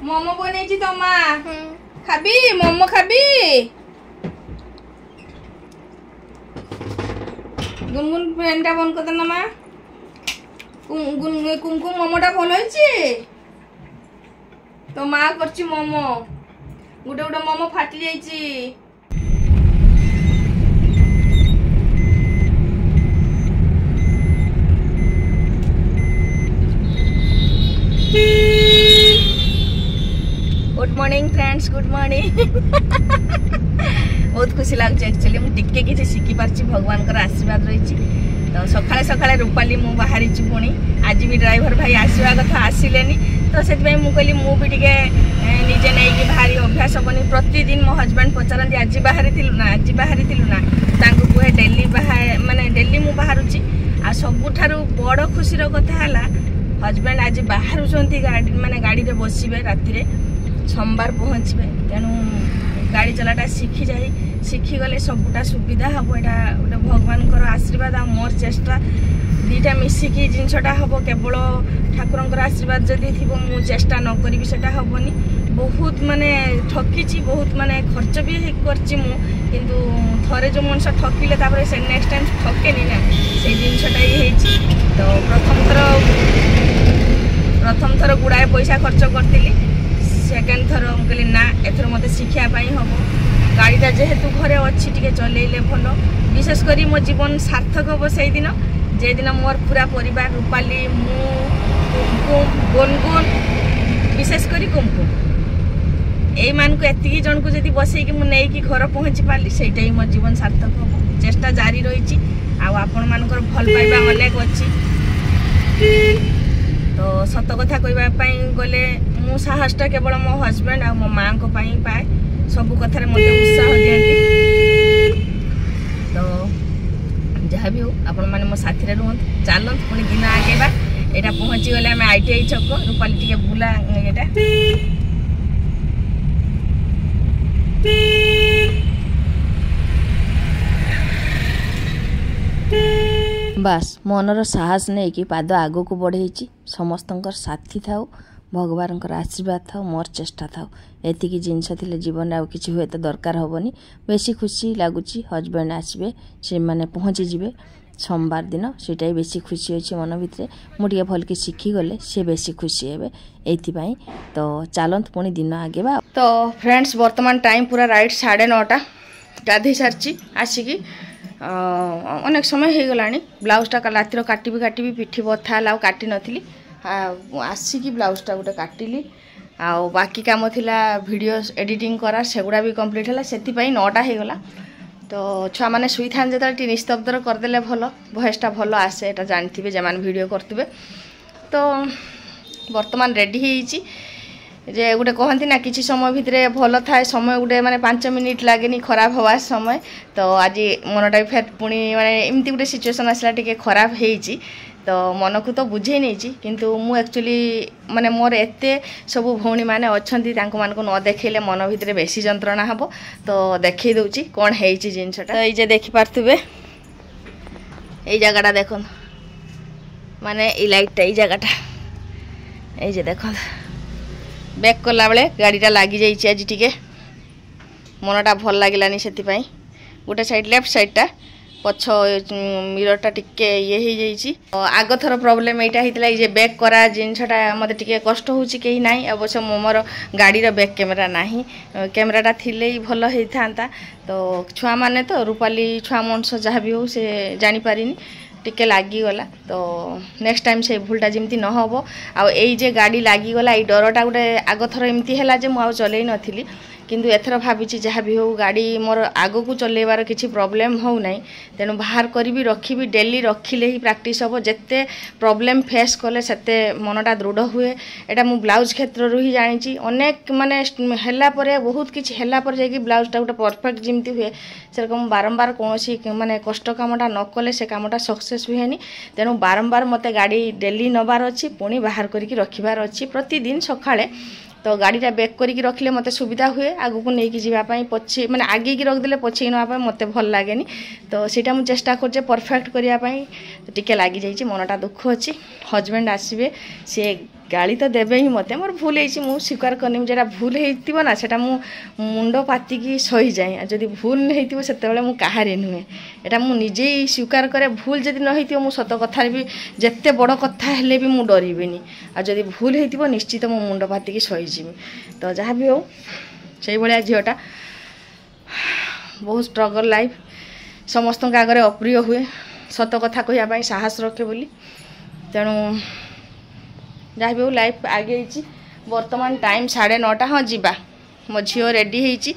मोमो बनेछि तो माँ खाबी मोमो खाबी गुनगुन फैन टा बंद कर देना माँ कुमकुम मोमोटा भल होइछि तो माँ करछि मोमो गुटे गुटे मोमो फाटी जाइछि good morning friends good morning बहुत खुशी लगे एक्चुअली मुझे टिके किसी शिखी पार्ची भगवान का आशीर्वाद रही तो सकाळे सकाळे रूपाली मु बाहरी पुणी आज भी ड्राइवर भाई आसवा कथा आसिले तो से कहली मुझे निजे नहीं बाहरी अभ्यास हेनी प्रतिदिन मो हजबैंड पचारती आज बाहरी ना कहे डेली बाहर माने डेली मु बाहरुची आ सबुठारु बड़ खुशीर कथा है हजबैंड आज बाहर गाड़ी माने गाड़ी रे बसबे राति रे सोमवार पहुँचे तेणु गाड़ी चलाटा शिखी गले सबूटा सुविधा हम यहाँ गोटे भगवान आशीर्वाद आ मोर चेष्टा दीटा मिसिकी जिनसटा हम केवल ठाकुर आशीर्वाद जदि थी मु चेष्टा न करी सेटा हेनी बहुत माने ठकी बहुत माने खर्च भी करची मु किंतु थरे जो मनुष्य ठकिले से नेक्स्ट टाइम ठकेनी ना से जिनसटा ही तो प्रथम थर गुड़ाए पैसा खर्च करी सेकेंड थर कहली ना एथर मत शिखापी हम गाड़ीटा जेहेतु घरे अच्छी टे चलैले भल विशेषकर मो जीवन सार्थक हम से दिन जे दिन मोर पूरा परिवार रूपाली मु कुमकुम गुनगुन विशेषकर कुमकुम यही मानक एति जन को जब बसई मुझे घर पहुँची पाली से मो जीवन सार्थक हम चेष्टा जारी रही आपण मानकर भल पाइबा अनेक अच्छी तो सत कथा कहवाई गले मु साहसटा केवल मो हजबैंड आ मो माँ को पाए सबू कथार मत उत्साह दियंती तो जहाँ भी हो आपण मैंने मो साथी रुहत चलत पुणी दिन आगेबा यहाँ पहुँची गले आम ITI छक रूपाली टे बुला ये बास मनर साहस नहीं कि पाद आग को बढ़े समस्त साथी था भगवान आशीर्वाद था मोर चेष्टा था एतिकी जिनस थिले जीवन आउ किछि हुए तो दरकार हेनी बेसी खुशी लगुच हजबैंड आसबे से माने पहुँची जिवे सोमवार दिन सेटा बेसी खुशी अच्छे मन भितर मुझे भल कि शिखी गले से बेसी खुशी हे एपाई तो चलत पुणी दिन आगेबा तो फ्रेंड्स वर्तमान टाइम पूरा राइट 9:30 गाधे सारी आसिकी अनेक समय हो गला ब्लाउजटा रातिर काटी पिठी बथा है काटी नी आसिकी ब्लाउजटा गोटे काटिली आ बाकी काम थिला वीडियो एडिटिंग करा सेगुड़ा भी कंप्लीट है से 9टा हो गला तो छुआ मैंने शुई था जो निस्तब्धर करदे भल भयसटा भल आसे यहाँ जानते जे मैंने वीडियो करते तो वर्तमान रेडी हो जे गोटे कहती ना किसी समय भितर भल थाए समय गोटे माने 5 मिनिट लगे खराब हवा समय तो आज मनटा फेर पुणी माने एमती गोटे सिचुएसन आसला टिके खराब होईची तो मन को तो बुझे नहीं किंतु मु एक्चुअली माने मोर एते सबू भौणी माने अच्छी मान को न देखले मन भितर बेसी जंत्रणा हम तो देखई दउची कौन होईची जिनसटा तो ये देखि पारथुबे ए जगहटा देख माने ई लाइटटा ई जगहटा ए जे देख बैक कला बेले गाड़ीटा लगी जाइए आज टिके मनटा भल लगे से गोटे साइड लेफ्ट साइडटा पछ मिररटा टिके ये हो आग थर प्रोब्लेम यहाँ होता है ये बैक करा जिनसटा मत टे कष्ट हो कहीं ना अवश्य मोर गाड़ी बैक कैमेरा ना कैमेराटा थिले ही भल होता तो छुआ मैंने तो रूपाली छुआ मनुष्य जहाँ भी हो से जानीपारे टिके लागिगला तो नेक्स्ट टाइम से भूलटा जमी न हम आजे गाड़ी लागिगला ये डरटा गोटे आग थर एमती है जे मुझे चलई नी किंतु एथर भावी जहाँ भी हो गाड़ी मोर आग को चलैबार किसी प्रॉब्लम हो ना तेणु बाहर करी रखी डेली रखिले ही प्रैक्टिस हम जिते प्रॉब्लम फेस कले से मनटा दृढ़ हुए एटा मु ब्लाउज क्षेत्र ही जानी अनेक माने है बहुत किसी है ब्लाउजटा गोटे परफेक्ट जमी हुए सेरकम बारंबार कौन माने कष्ट कामटा न कले से कामटा सक्सेस हुए तेणु बारंबार मत गाड़ी डेली नबार अच्छी पुणी बाहर करके रखिबार अच्छी प्रतिदिन सकाळे तो गाड़ीटा बैक करके रखिले मत सुविधा हुए आगू को लेकिन जावाई पछे मैंने आगे की रखदे पछे नापी मत भल लगे तो सीटा मुझे चेष्टा करचे परफेक्ट करने टिके लगी जाइए मनटा दुख अच्छी हजबैंड आसबे सी गाली तो देवे ही मत मोर भूल हो मुझे स्वीकार करनी जो भूल होना से मुंड पातिकी सही जाए जदि भूल नहीं से कहारे नुहे यहाँ मुझे ही स्वीकार करे भूल जदि नहीं हो सत कथार भी जिते बड़ कथा हेले भी मुझे डरबी आदि भूल हो निश्चित मो मुंड पातिकी सहीजी तो जहाँ भी हो से भाया झीटा बहुत स्ट्रगल लाइफ समस्त आगे अप्रिय हुए सत कथा कहवाई साहस रखे बोली तेणु जहाँ भी हो लाइफ आगे बर्तमान टाइम 9:30 हाँ जीवा मो झील रेडी होती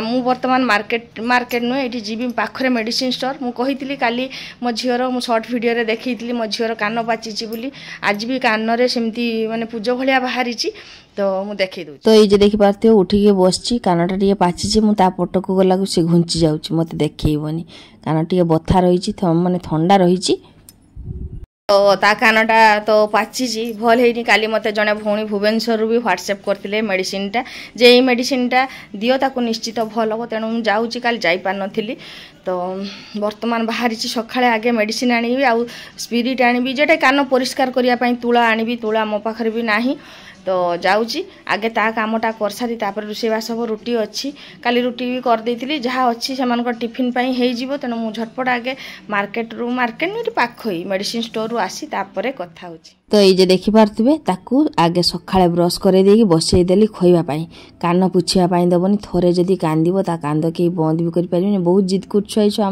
मु बर्तमान मार्केट नुहे ये जीवी पाखरे मेडिसिन स्टोर मु कही काली मो झीर मु शॉर्ट वीडियो देखी मो झीर कान पाची बोली आज भी कान रे सेमती माने पूज भलिया बाहरी तो मु देखी दउ तो ये देखि पारते उठिके बसची कानटा टिके पाची मु ता पटको गला से घुंची जाउची मते देखैबनी कान टिके बथा रही माने ठंडा रही तो ता कानटा तो पाची भल है काली मते जने भौणी भुवनेश्वर भी व्हाट्सएप करते मेडिसिनटा जे ये मेडिसिनटा दियो ताको निश्चित भल हम तेणु मुझे जाऊँगी काली जापार नी तो बर्तमान बाहरी सकाଳେ आगे मेडिसिन आनी आउ स्पिरिट आनी जेटा कान परिष्कार करने तुला आनी तुला मो पाखरे भी नाही तो जाऊँगी आगे ता कामटा कर सारी रोषेबास सब रुटी अच्छी काली रुटी भी करदे जहाँ अच्छी से टिफिन हो तेणु मुझे झटपट आगे मार्केट नहीं पाख ही मेडिसिन स्टोर रू आसी तापर कथा हो तो ये देखी पारे ताकू आगे सकाଳେ ब्रश कर बसईदेली खोवाई कान पुछापी दबनी थोड़े जदि कांदब ता कांद कहीं बंद भी कर बहुत जिद कर छुआ छुआ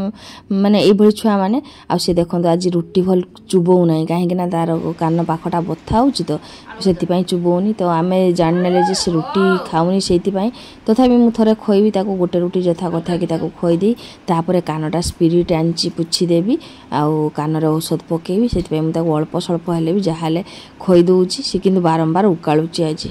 माने ये छुआ मैंने आसे देखो आज रुटी भल चुबौ ना कहीं तार कान पाखटा बथा हो तो से चुबौनी तो आम जाने से रुटी खाऊनी से तथापि मुझे थोड़े खोईबी गोटे रुटी जथा कथा कि खोईदे तापर कानटा स्पिरिट आनी पुछीदेवी आउ कान औषध पकेबी से अल्प स्वल्प हेले भी जहाँ खोई दूची सी कि बारंबार उकालुची आज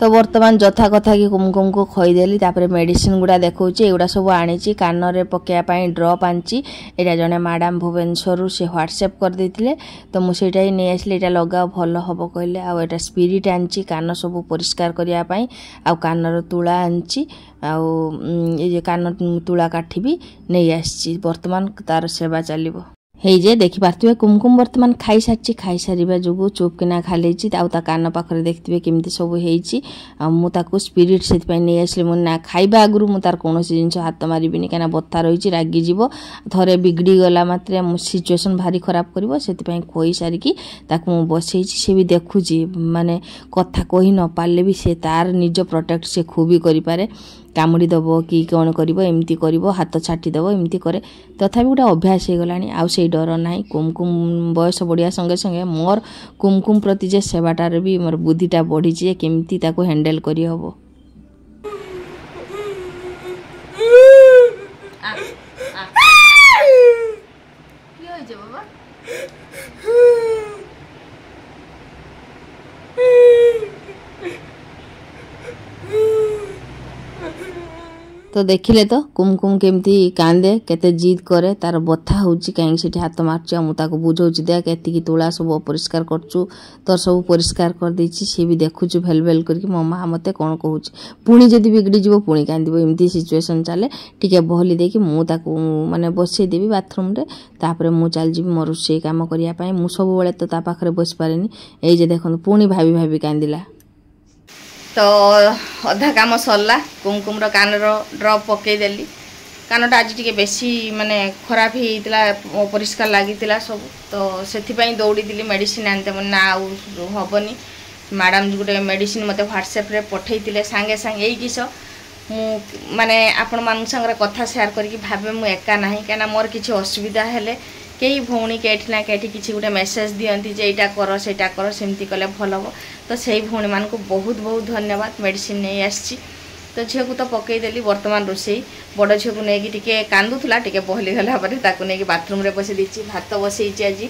तो बर्तमान जथा कथा कि कुमकुम को खोईदेली तापर मेडिसिन गुड़ा देखा एगुड़ा सब आनी कान रे पकेयापाई ड्रप आनी यहाँ जड़े मैडम भुवनेश्वर से व्हाट्सएप करदे तो मुझे नहीं आसली यहाँ लगाओ भल हम कहले आटा स्पिरिट आनी कान सब परिष्कार करने आ कानर तुला आनी आ कान तुला काठी भी नहीं आसी बर्तमान तार सेवा चलो जे देखी पार्थे कुमकुम बर्तमान खाई सारी जो चुपकिना खाली कान पाखे देखते केमती सब हो स्पिरिट से नहीं आसली मुझे खाइबा आगु मुझे तार कौन जिन हाथ मारिनी कहीं बथा रही रागिज थे बिगड़ी गला मात्र सिचुएसन भारी खराब कर से खोई सारिकी बसई सी भी देखुची माने कथा कही न पारे भी से तार निज प्रोटेक्ट से खूबी करें कामुड़ी दब कि कौन करमती कर हाथ छाटी दब एमती करे तथापि गोटे अभ्यास हो गलानी आउ से डर ना कुमकुम बयस बढ़िया संगे संगे मोर कुमकुम प्रति जे सेवाटार भी मोर बुद्धिटा बढ़ी केमती ताको हैंडल करी हबो तो देखिले तो कुमकुम केमती कांदे केते जिद करे तार बथा होची कहीं से हाथ मार्च मुझे बुझाऊँ देख एति तुला सब अपरिष्कार करचु तोर सब परिष्कार कर देछि सी भी देखुचु भेल भेल करके मो माँ मते कौन कहूँ पुणी जदि बिगड़ी जीव पुणी कांदब एमती सिचुएसन चले टिके बहली देकी मुझे माने बसई देवी बाथरूम रे तापर मु चल जी मोर रोषे काम करने मु सब बेले तो ता पाखरे बस पारेनी ए जे देखो पुणी भाभी भाभी कांदिला तो अधा काम सरला कुमकुम कान ड्रप पकईदेली कानटा आज टी बेसी माने खराब होता अपरिष्कार लगी सब तो से दौड़ी मेडिसिन आनते ना हेनी मैडम गोटे मेडिसिन मत व्हाट्सएप रे पठे सांगे सांगे यही किस माने आपण मान संगे कथा शेयर करके भावे मु एका ना कहीं मोर किसी असुविधा हेले कई भौणी कहीं ना कहीं किसी गोटे मेसेज दियंती जे एटा कर सेटा कर सेमती कले भल हम तो से भौणी मान को बहुत बहुत धन्यवाद मेडिसिन नहीं आसी तो झील को तो पकईदेली बर्तमान रोषे बड़ झील को लेकिन कांदुला टे बहली गला नहीं बाथरूम रे बसई देती भात बसई आज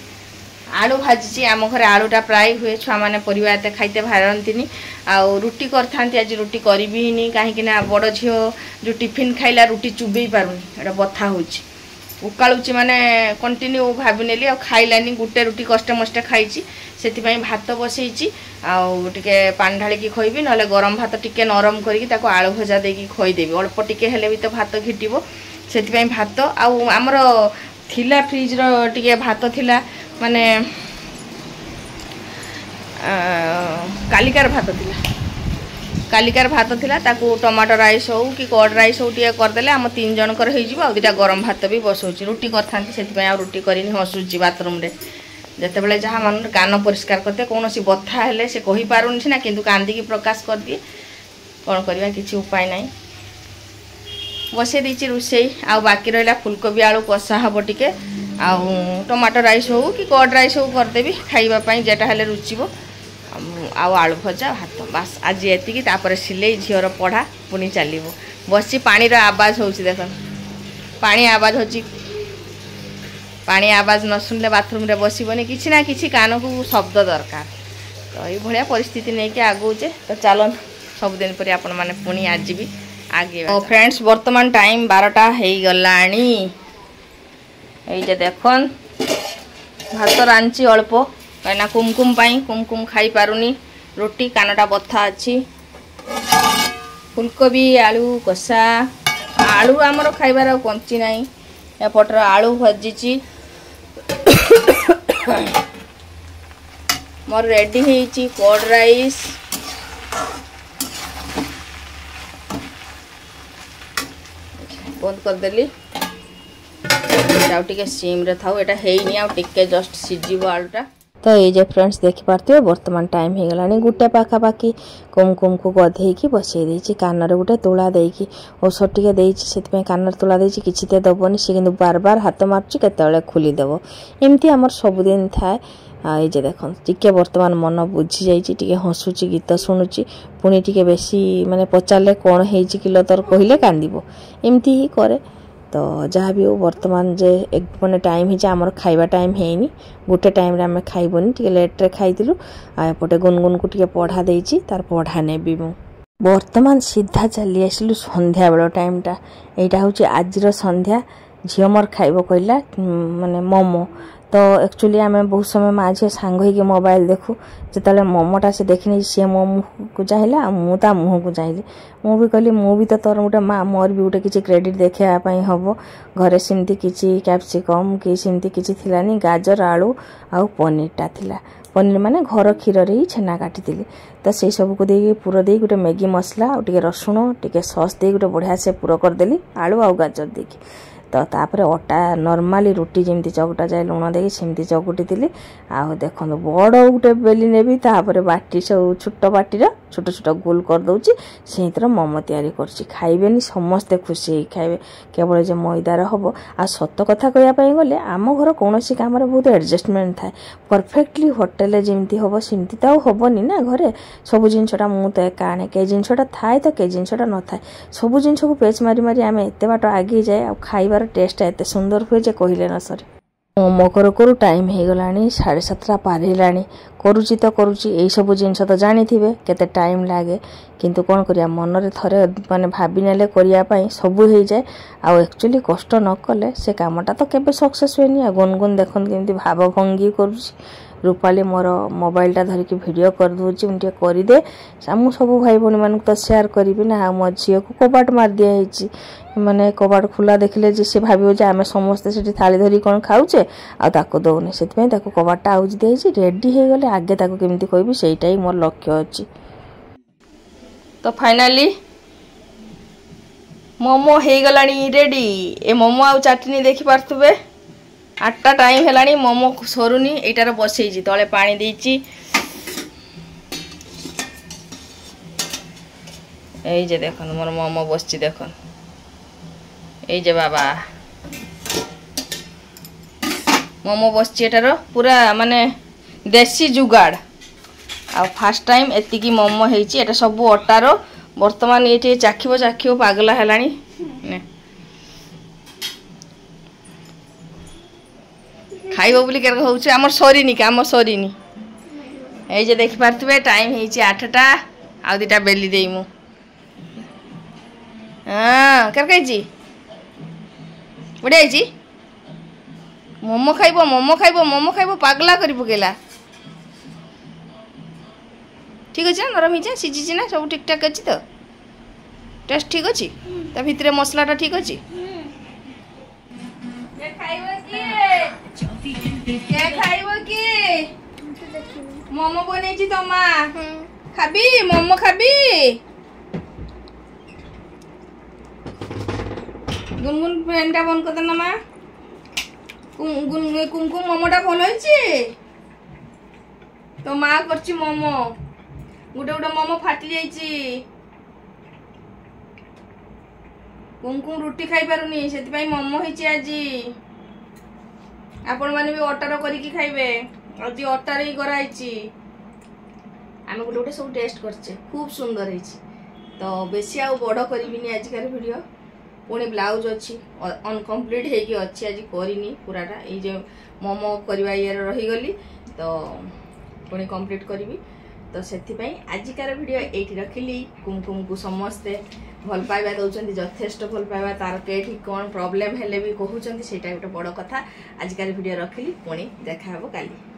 आलू भाजी आम घर आलूटा प्राय हुए छुआ मैंने परिवा एत खाइते भारती आउ रुटी करथांती आज रुटी करी कहीं बड़ झील जो टिफिन खाइला रुटी चुबई पारुनी एटा बथा होची उकालुची माने कंटिन्यू भाभी नेली आ खाइलानी गोटे रुटी कष्ट मष्ट खाई से भात बसई आउे पानी ढालिकी खोईबी ना गरम भात टिके नरम करके आलू भजा देकी खोईदेवी अल्प टिके हेले भी तो भात घिटिबो से भात आमर थिला फ्रिज रो टिके भात थिला माने कालिकार भात थिला कालिकार भात थिला ताकू टमाटो राइस हो कि कर्ड राइस हो टिके करदेले आम 3 जनकर हो जिवो आ दुटा गरम भात भी बसौची रुटी करथांती सेति आ रुटी करिनी हसुची बाथरूम रे जते बेले जहा मन कान परिष्कार करते कोनोसी बथा हेले से कहि पारुन छिना किंतु कांदी की प्रकाश कर दिए कोन करबा किछि उपाय नाही बसे दीची रुसई आ बाकी रहला फुलकोबी आलू कषा हबो टिके आ टमाटो राइस हो कि कर्ड राइस हो कर देबी खाइबा पई जेटा हेले रुचिबो आ आलू भजा भात बस आज एतिकी तापर सिले झियर पढ़ा पुनी चलिबो बसी पानी रो आवाज होउची देखन पानी आवाज होची पानी आवाज न सुनले बाथरूम रे बसिबनी किछि ना किछि कान को शब्द दरकार तो ये भलिया परिस्थिति नै के आगुचे तो चलन सब दिन पर आपण माने पुनी आज भी आगे ओ फ्रेंड्स वर्तमान टाइम 12टा हेई गलानी ए जे देखन भात रांची अल्प कहीं कुमकुम पाई कुमकुम खाई पारुनी रोटी कानटा बथा अच्छी फुलकोबी आलू कषा आलू आमर खाइबार कंची नाई एपटर आलू भजीची मोर रेडी होईची कर्ड राइस बंद कर देली टिके सीम रे थाउ एटा हेइनी आ टिके जस्ट सिजिबो आलूटा तो ये जे फ्रेंड्स देखि पारते वर्तमान टाइम हे गलानी गुटे पाखा पाखी कुमकुम को गधे की बसई देछि कान रे गुटे तुला देकी औषध टिके देछि सेति कान रे तुला देछि किछि ते दबोनी से किंतु बार बार हाथ मारछि केतले खुली देबो एमती हमर सब दिन थाए आ ये जे देखन टिके वर्तमान मन बुझी जाइछि टिके हसुछि गीत सुनुछि पुनी टिके बेसी माने पचारले कोन हेछि किलो तर कहिले कांदिबो एमती ही करे तो जहाँ भी हो वर्तमान जे एक मैंने टाइम ही आमर खाइबा टाइम है गोटे टाइम रे आम खाइबनी टिके लेट रे खाइलु आ एपटे गुनगुन को टिके पढ़ा देछि तार पढ़ा नेबी मु वर्तमान सीधा चली आसिलु संध्या बेल टाइमटा एटा होछि आजिर संध्या झियो मोर खाइबो कहला माने मोमो तो एक्चुअली आम बहुत समय माँ झील सांग हो मोबाइल देखू जिते मोमोटा से देखनी सी मो मुह को चाहिए मु ता मुह को चाहिए मु भी कहली मु भी तो तोर गोटे माँ मोर भी गोटे किसी क्रेडिट देखापी हम घरे सेमती किसी कैप्सिकम कि सेमती किसी थिलानी गाजर आलू आउ पनीरटा थिला पनीर माने घर क्षीर ही छेना काटी तो से सब को दे पूरा दे गोटे मैगी मसला और टिके रसुण टिके सॉस दे गोटे बढ़िया से पूरा करदेली आलू आउ गाजर देकी तो तापर अटा नॉर्मली रोटी जमती चकटा जाए लुण देकी सेमती चकुटी थी आ देखो बड़ गोटे बेली नेबी तापर बाटी सब छोट बाटीर छोट छोट गोल कर दउची से मोमो तैयारी करछि खाइबेनी समस्ते खुशी खाइबे केवल जे मैदार हम आ सत कथा कहया गले आम घर कौन काम बहुत एडजस्टमेंट थाए परफेक्टली होटेल जमती हम सेमती तो हेनी ना घरे सब जिनटा मु तो एका आने के जिनटा थाए तो के जिनटा न थाए सब जिन को पेच मारी मारी आम एत बाट आगे जाए आ खाइबार टेस्ट एत सुंदर हुए जे कहले न सर मोमो करू करू टाइम हो गलानी 7:30 पार हेलानी करुची तो करुची यही सब जिनस तो जानी थे केते टाइम लागे किंतु कौन करिया मन रे थरे माने भाबी नेले करिया पई सब हो जाए आ एक्चुअली कष्ट न कले से कामटा तो केबे सक्सेस होनी आ गुनगुन देखन केमती भाव भंगी करुची रूपाली मोर मोबाइलटा धरिकी वीडियो कर दूची उनटे करदे मु सब भाई भौणी मान तो शेयर करी ना मो झील को कबाट मार दिया माने कबाट खुला देखले जे से भाबियो जे आमे समस्त सेठी थाली धरी कोन खाउचे आ ताको दउनी सेतपे ताको कबाटटा आउज देछि रेडी हे गले आगे ताको केमती कहबी सेइटाई मोर लक्ष्य अछि तो फाइनली मोमो हे गलानी रेडी ए मोमो आ चटनी देखि पारथुबे 8टा टाइम हेलानी मोमो सरुनी एटार बसैछि तळे पानी देछि एई जे देखन मोर मोमो बसछि देखन एई जे बाबा मोमो बसछि एटार पूरा माने देसी जुगाड़ आ फर्स्ट टाइम एतिकी मोमो हेछि एटा सब अटार वर्तमान एठी चाखिबो पागला हेलानी ने खाइबो बोली के होउछ हमर सरीनी काम सरीनी ए जे देखि पारथबे टाइम हेछि 8टा आ दुटा बेली देइमु हां कर कहछि बडे छी मोमो खाइबो पागला करि पकेला ठीक अछि नरम हिजा सिझि छी ना सब ठीक ठाक अछि तो टेस्ट ठीक अछि ता भितरे मसलाटा ठीक अछि के खाइबो की मोमो बनेछि तो माँ खाबी मोमो खाबी गुनगुन फैनटा बंद कर देना माँ कुमकुम मोमोटा भल होइछि तो माँ करछि मोमो गुटे गुटे मोमो फाटी जाइछि कुमकुम रुटी खाई पारुनी सेति पई मोमो होइछि आजी आपण माने भी अटार करिकी खाइबे आज अटार ही कराइछि आमे गुटे गुटे सब टेस्ट करछे खूब सुंदर होइछि तो बेसी आ बड़ करिबिनी आजिकार वीडियो पुणी ब्लाउज अच्छी अनकम्प्लीट होगी अच्छी आज करनी पूराटा ये मोमो करवा ये रहीगली तो पुणी कंप्लीट करी तो से आजिकार वीडियो ये रखिली कुमकुम को समस्ते भल पाइबा दौरान यथेष्ट भल पाइबा तार कहीं कौन प्रोब्लेम हेले भी कहते गोटे बड़ कथा आजिकार वीडियो रखिली पुणी देखा काली।